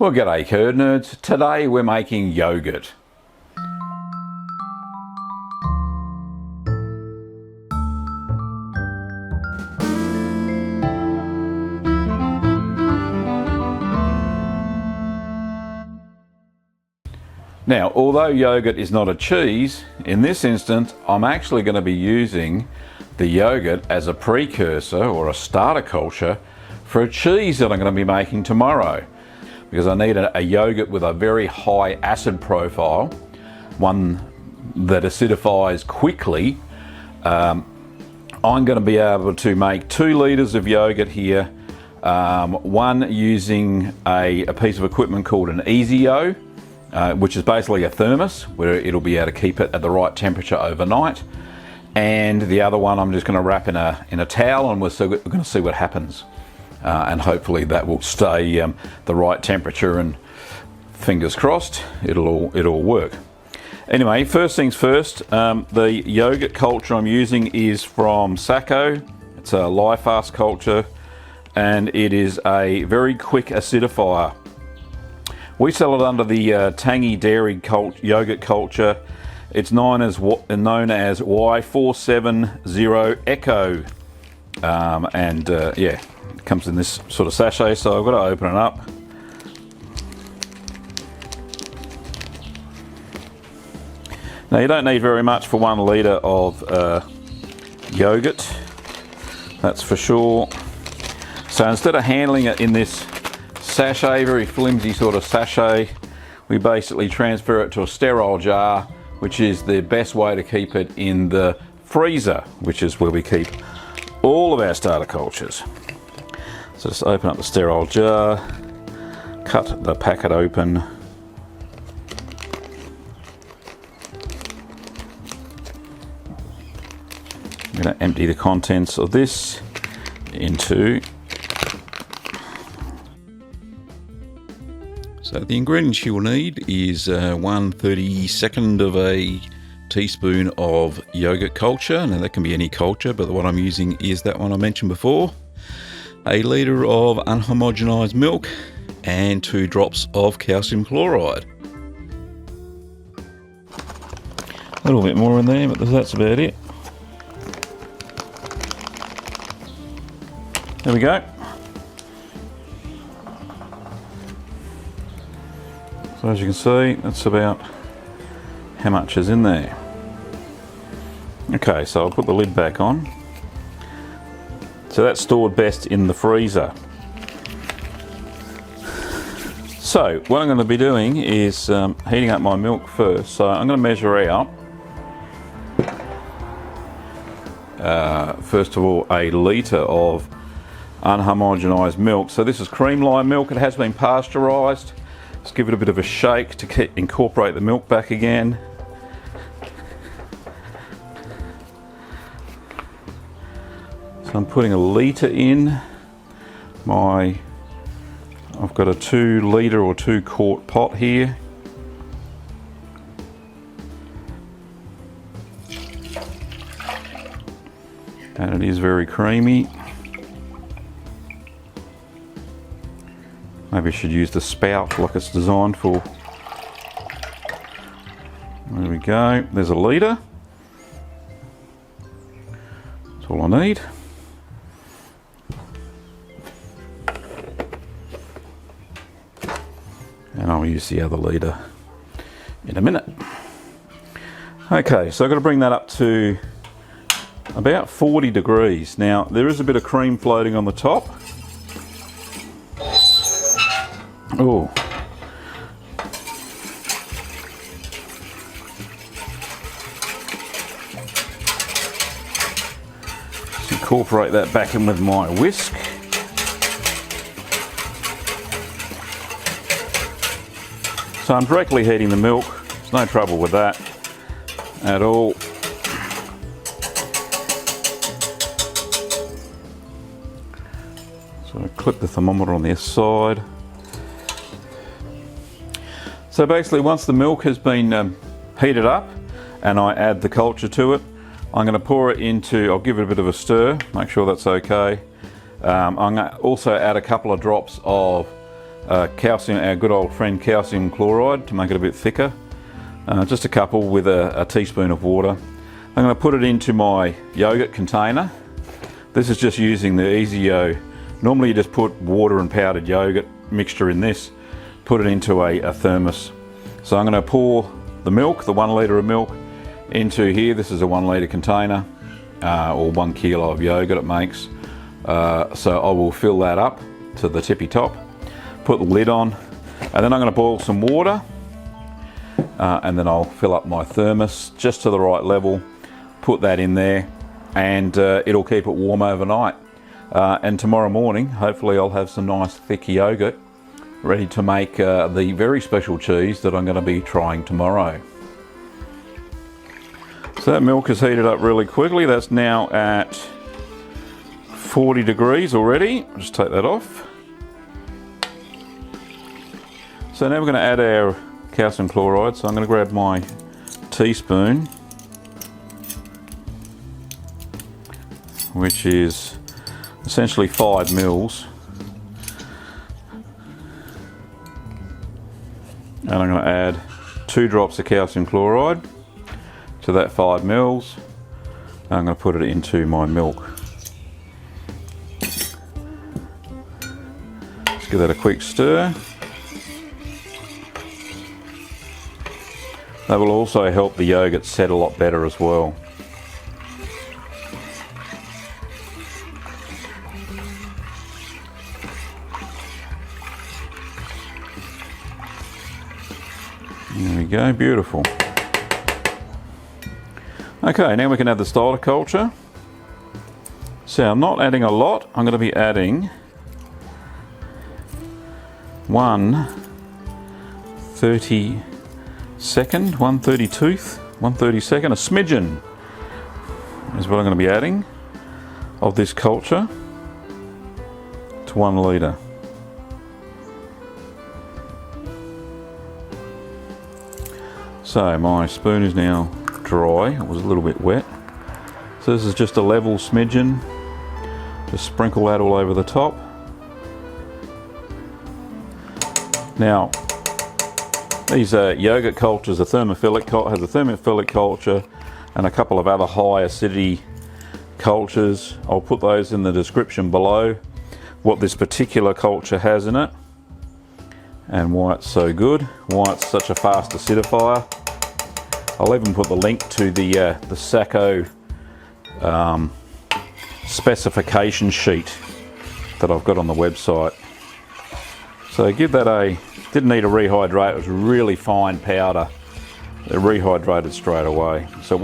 Well, g'day curd nerds. Today we're making yogurt. Now, although yogurt is not a cheese, in this instance I'm actually going to be using the yogurt as a precursor or a starter culture for a cheese that I'm going to be making tomorrow. Because I need a yogurt with a very high acid profile, one that acidifies quickly. I'm going to be able to make 2 litres of yogurt here, one using a piece of equipment called an Easy-O, which is basically a thermos where it'll be able to keep it at the right temperature overnight, and the other one I'm just going to wrap in a towel, and we're going to see what happens. And hopefully that will stay the right temperature, and fingers crossed it'll all work. Anyway, first things first, the yogurt culture I'm using is from Sacco. It's a Lie-Fast culture, and it is a very quick acidifier. We sell it under the Tangy Yogurt culture. It's known as Y470 Echo, yeah. It comes in this sort of sachet, so I've got to open it up. Now, you don't need very much for 1 litre of yogurt, that's for sure. So instead of handling it in this sachet, very flimsy sort of sachet, we basically transfer it to a sterile jar, which is the best way to keep it in the freezer, which is where we keep all of our starter cultures. So just open up the sterile jar, cut the packet open, I'm going to empty the contents of this into. So the ingredients you will need is 1/32 of a teaspoon of yogurt culture. Now that can be any culture, but the one I'm using is that one I mentioned before. A litre of unhomogenised milk and 2 drops of calcium chloride. A little bit more in there, but that's about it. There we go. So as you can see, that's about how much is in there. Okay, so I'll put the lid back on. So that's stored best in the freezer. So what I'm going to be doing is heating up my milk first. So I'm going to measure out, first of all, a litre of unhomogenised milk. So this is cream lime milk. It has been pasteurised. Just give it a bit of a shake to incorporate the milk back again. So I'm putting a litre in. I've got a 2 litre or 2 quart pot here. And it is very creamy. Maybe I should use the spout like it's designed for. There we go, there's a litre. That's all I need. And I'll use the other litre in a minute. Okay, so I've got to bring that up to about 40 degrees. Now, there is a bit of cream floating on the top. Oh. Just incorporate that back in with my whisk. So I'm directly heating the milk. There's no trouble with that at all. So I clip the thermometer on the side. So basically, once the milk has been heated up and I add the culture to it, I'm going to pour it into, I'll give it a bit of a stir, make sure that's okay. I'm going to also add a couple of drops of calcium, our good old friend calcium chloride, to make it a bit thicker. Just a couple with a teaspoon of water. I'm going to put it into my yogurt container. This is just using the Easy-O. Normally you just put water and powdered yogurt mixture in this, put it into a thermos. So I'm going to pour the milk, the 1 litre of milk, into here. This is a 1 litre container, or 1 kilo of yogurt it makes. So I will fill that up to the tippy top, put the lid on, and then I'm going to boil some water, and then I'll fill up my thermos just to the right level, put that in there, and it'll keep it warm overnight. And tomorrow morning, hopefully I'll have some nice thick yogurt ready to make the very special cheese that I'm going to be trying tomorrow. So that milk is heated up really quickly. That's now at 40 degrees already. I'll just take that off. So now we're going to add our calcium chloride. So I'm going to grab my teaspoon, which is essentially 5 mils. And I'm going to add 2 drops of calcium chloride to that 5 mils. And I'm going to put it into my milk. Just give that a quick stir. That will also help the yogurt set a lot better as well. There we go, beautiful. Okay, now we can add the starter culture. So I'm not adding a lot. I'm going to be adding 1/32nd, a smidgen is what I'm going to be adding of this culture to 1 litre. So my spoon is now dry. It was a little bit wet. So this is just a level smidgen. Just sprinkle that all over the top. Now, these yogurt cultures has a thermophilic culture and a couple of other high acidity cultures. I'll put those in the description below, what this particular culture has in it and why it's so good, why it's such a fast acidifier. I'll even put the link to the Sacco specification sheet that I've got on the website. So give that didn't need a rehydrate, it was really fine powder. It rehydrated straight away. So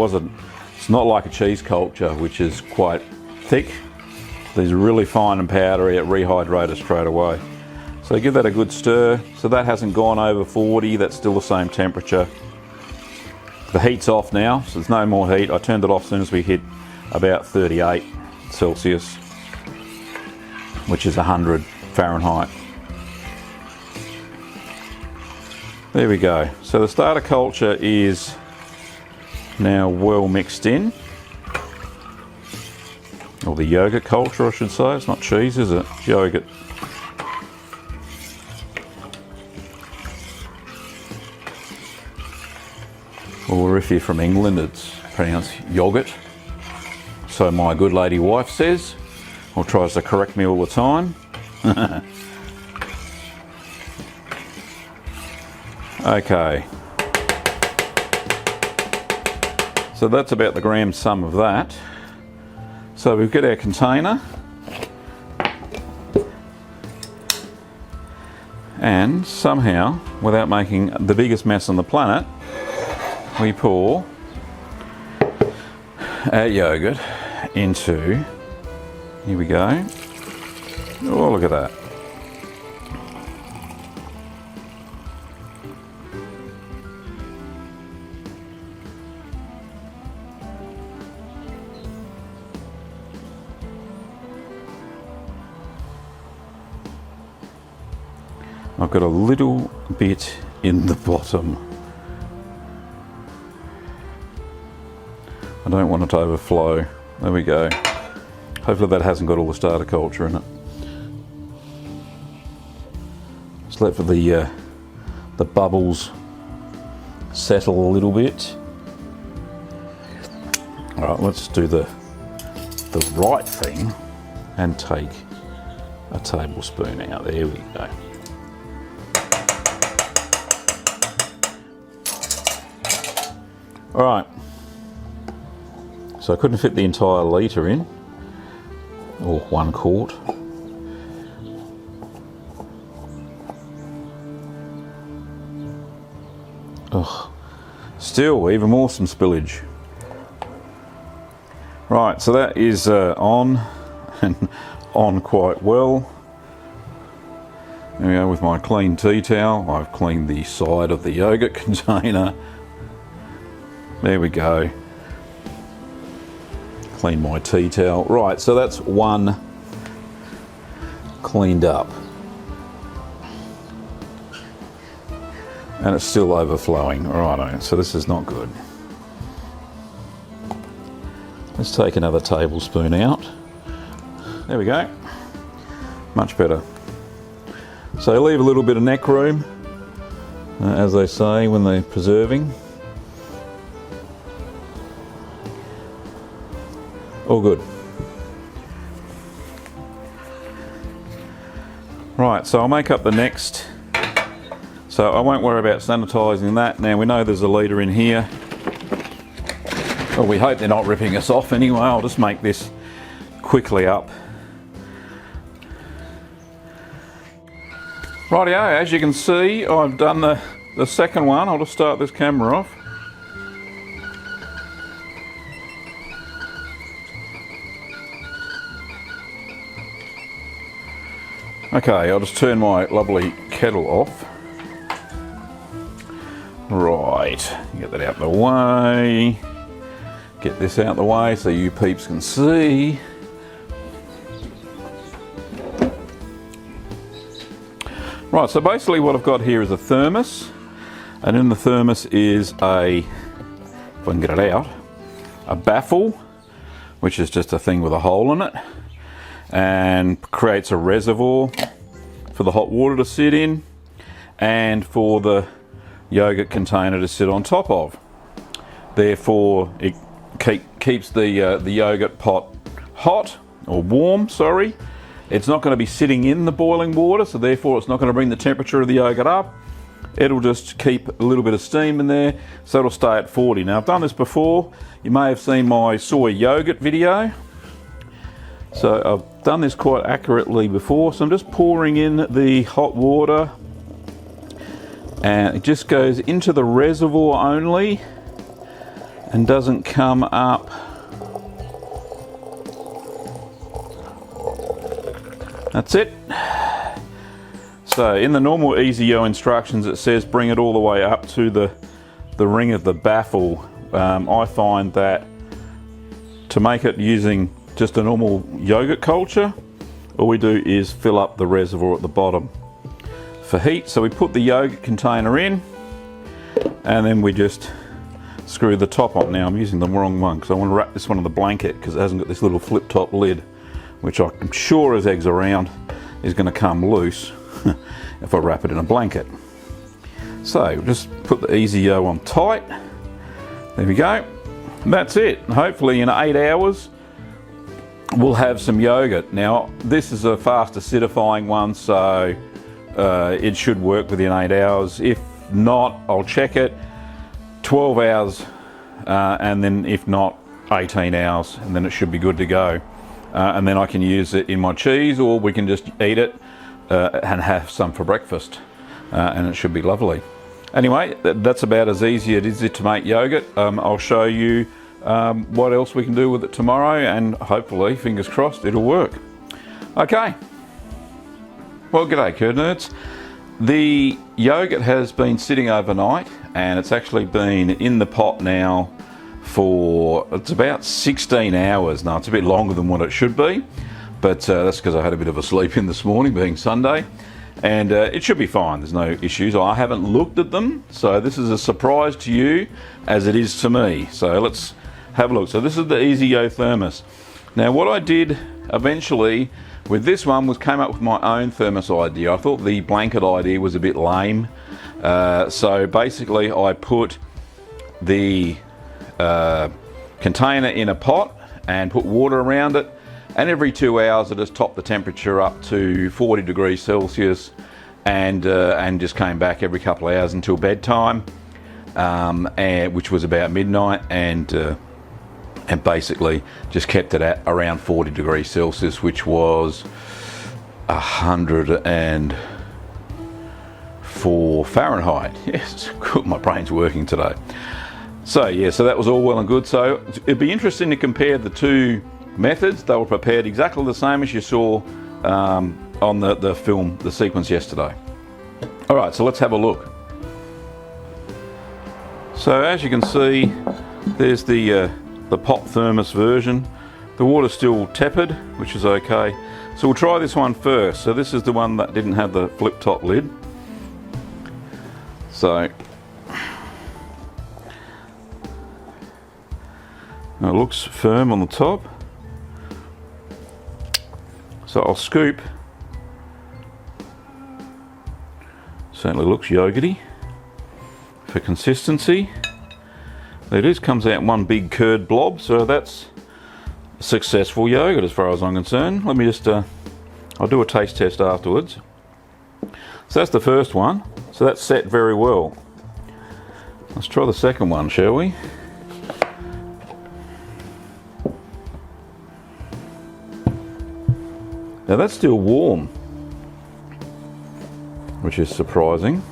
it's not like a cheese culture, which is quite thick. These are really fine and powdery, it rehydrated straight away. So give that a good stir. So that hasn't gone over 40, that's still the same temperature. The heat's off now, so there's no more heat. I turned it off as soon as we hit about 38 Celsius, which is 100 Fahrenheit. There we go. So the starter culture is now well mixed in. Or the yogurt culture, I should say. It's not cheese, is it? It's yogurt. Or if you're from England, it's pronounced yogurt. So my good lady wife says, or tries to correct me all the time. Okay. So that's about the gram sum of that. So we've got our container. And somehow, without making the biggest mess on the planet, we pour our yogurt into, here we go. Oh, look at that. I've got a little bit in the bottom. I don't want it to overflow. There we go. Hopefully that hasn't got all the starter culture in it. Just let the bubbles settle a little bit. All right, let's do the right thing and take a tablespoon out. There we go. All right, so I couldn't fit the entire litre in, or 1 quart. Ugh. Still, even more some spillage. Right, so that is on, and on quite well. There we go, with my clean tea towel. I've cleaned the side of the yogurt container. There we go. Clean my tea towel. Right, so that's one cleaned up. And it's still overflowing. Righto, so this is not good. Let's take another tablespoon out. There we go. Much better. So leave a little bit of neck room, as they say when they're preserving. All good. Right, so I'll make up the next. So I won't worry about sanitising that. Now we know there's a litre in here. Well, we hope they're not ripping us off anyway. I'll just make this quickly up. Rightio, as you can see, I've done the second one. I'll just start this camera off. Okay, I'll just turn my lovely kettle off. Right, get that out the way. Get this out the way so you peeps can see. Right, so basically what I've got here is a thermos, and in the thermos is if I can get it out, a baffle, which is just a thing with a hole in it, and creates a reservoir for the hot water to sit in and for the yogurt container to sit on top of. Therefore, it keeps the yogurt pot hot, or warm, sorry. It's not going to be sitting in the boiling water, so therefore it's not going to bring the temperature of the yogurt up. It'll just keep a little bit of steam in there, so it'll stay at 40. Now I've done this before. You may have seen my soy yogurt video. So I've done this quite accurately before, so I'm just pouring in the hot water, and it just goes into the reservoir only and doesn't come up. That's it. So in the normal Easy Yo instructions it says bring it all the way up to the ring of the baffle. I find that to make it using just a normal yogurt culture, all we do is fill up the reservoir at the bottom for heat. So we put the yogurt container in, and then we just screw the top on. Now I'm using the wrong one because I want to wrap this one in the blanket because it hasn't got this little flip top lid, which I'm sure as eggs around is going to come loose if I wrap it in a blanket. So just put the Easy Yo on tight. There we go. And that's it. Hopefully in 8 hours we'll have some yogurt. Now this is a fast acidifying one, so it should work within 8 hours. If not, I'll check it. 12 hours and then if not 18 hours, and then it should be good to go. And then I can use it in my cheese, or we can just eat it and have some for breakfast, and it should be lovely. Anyway, that's about as easy as it is to make yogurt. I'll show you what else we can do with it tomorrow, and hopefully, fingers crossed, it'll work. Okay. Well, g'day, curd nerds. The yogurt has been sitting overnight, and it's actually been in the pot now for, it's about 16 hours. Now, it's a bit longer than what it should be, but that's because I had a bit of a sleep in this morning, being Sunday, and it should be fine. There's no issues. I haven't looked at them, so this is a surprise to you as it is to me. So let's have a look. So this is the Easy Yo thermos. Now what I did eventually with this one came up with my own thermos idea. I thought the blanket idea was a bit lame. So basically I put the container in a pot and put water around it, and every 2 hours I just topped the temperature up to 40 degrees Celsius and just came back every couple of hours until bedtime, which was about midnight, and basically just kept it at around 40 degrees Celsius, which was 104 Fahrenheit. Yes, good, my brain's working today. So yeah, so that was all well and good. So it'd be interesting to compare the two methods. They were prepared exactly the same as you saw on the film, the sequence yesterday. All right, so let's have a look. So as you can see, there's the pot thermos version. The water's still tepid, which is okay. So we'll try this one first. So this is the one that didn't have the flip top lid. So it looks firm on the top. So I'll scoop. Certainly looks yogurty. For consistency, there it is, comes out one big curd blob, so that's a successful yogurt as far as I'm concerned. Let me just, I'll do a taste test afterwards. So that's the first one, so that's set very well. Let's try the second one, shall we? Now that's still warm, which is surprising.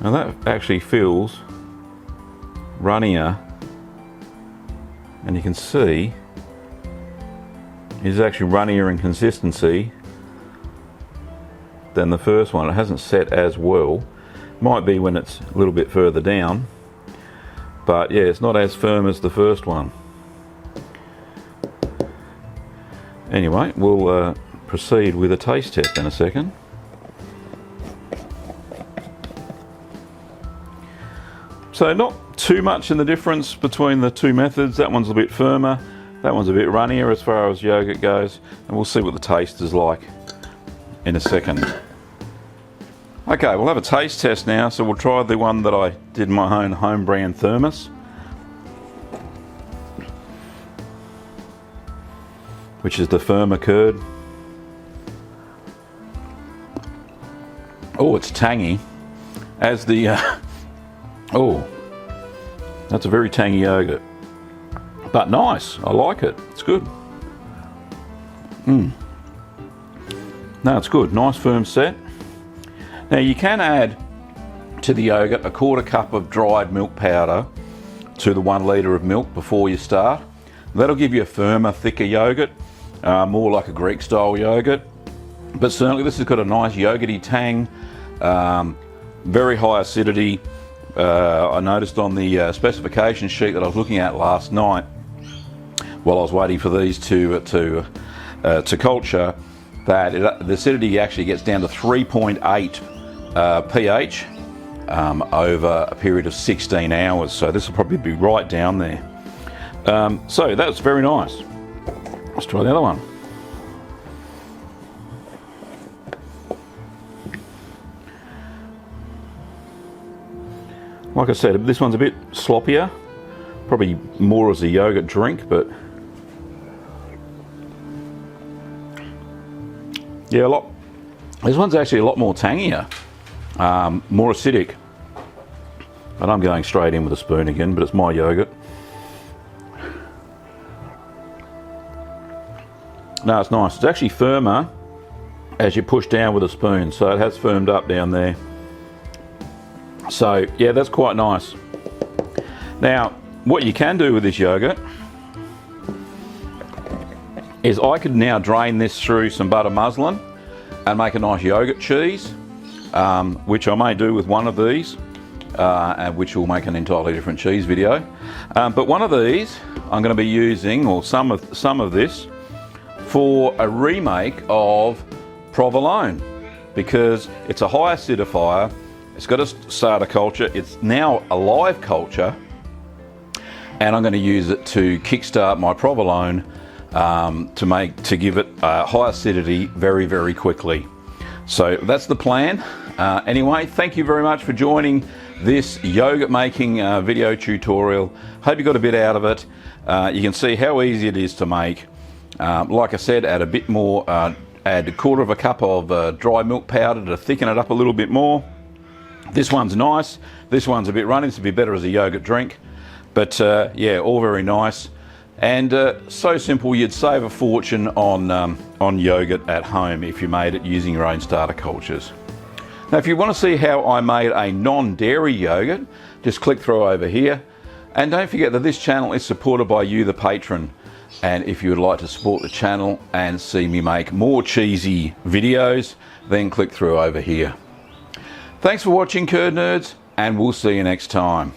Now that actually feels runnier, and you can see it's actually runnier in consistency than the first one. It hasn't set as well. Might be when it's a little bit further down, but yeah, it's not as firm as the first one. Anyway, we'll proceed with a taste test in a second. So not too much in the difference between the two methods. That one's a bit firmer, that one's a bit runnier as far as yogurt goes, and we'll see what the taste is like in a second. Okay, we'll have a taste test now, so we'll try the one that I did in my own home brand thermos, which is the firmer curd. Oh, it's tangy. As the oh, that's a very tangy yogurt, but nice. I like it. It's good. No, it's good. Nice firm set. Now you can add to the yogurt a 1/4 cup of dried milk powder to the 1 litre of milk before you start. That'll give you a firmer, thicker yogurt, more like a Greek style yogurt. But certainly this has got a nice yogurty tang, very high acidity. I noticed on the specification sheet that I was looking at last night while I was waiting for these to culture, that the acidity actually gets down to 3.8 pH over a period of 16 hours. So this will probably be right down there. So that's very nice. Let's try the other one. Like I said, this one's a bit sloppier, probably more as a yogurt drink, but yeah, this one's actually a lot more tangier, more acidic. And I'm going straight in with a spoon again, but it's my yogurt. No, it's nice. It's actually firmer as you push down with a spoon, so it has firmed up down there. So yeah, that's quite nice. Now, what you can do with this yogurt is I could now drain this through some butter muslin and make a nice yogurt cheese, which I may do with one of these, and which will make an entirely different cheese video. But one of these I'm going to be using, or some of this, for a remake of provolone, because it's a high acidifier. It's got a starter culture. It's now a live culture, and I'm going to use it to kickstart my provolone to give it high acidity very, very quickly. So that's the plan. Anyway, thank you very much for joining this yogurt making video tutorial. Hope you got a bit out of it. You can see how easy it is to make. Like I said, add a bit more, add a quarter of a cup of dry milk powder to thicken it up a little bit more. This one's nice. This one's a bit runny. This would be better as a yogurt drink. But yeah, all very nice. And so simple, you'd save a fortune on yogurt at home if you made it using your own starter cultures. Now, if you want to see how I made a non-dairy yogurt, just click through over here. And don't forget that this channel is supported by you, the patron. And if you would like to support the channel and see me make more cheesy videos, then click through over here. Thanks for watching, Curd Nerds, and we'll see you next time.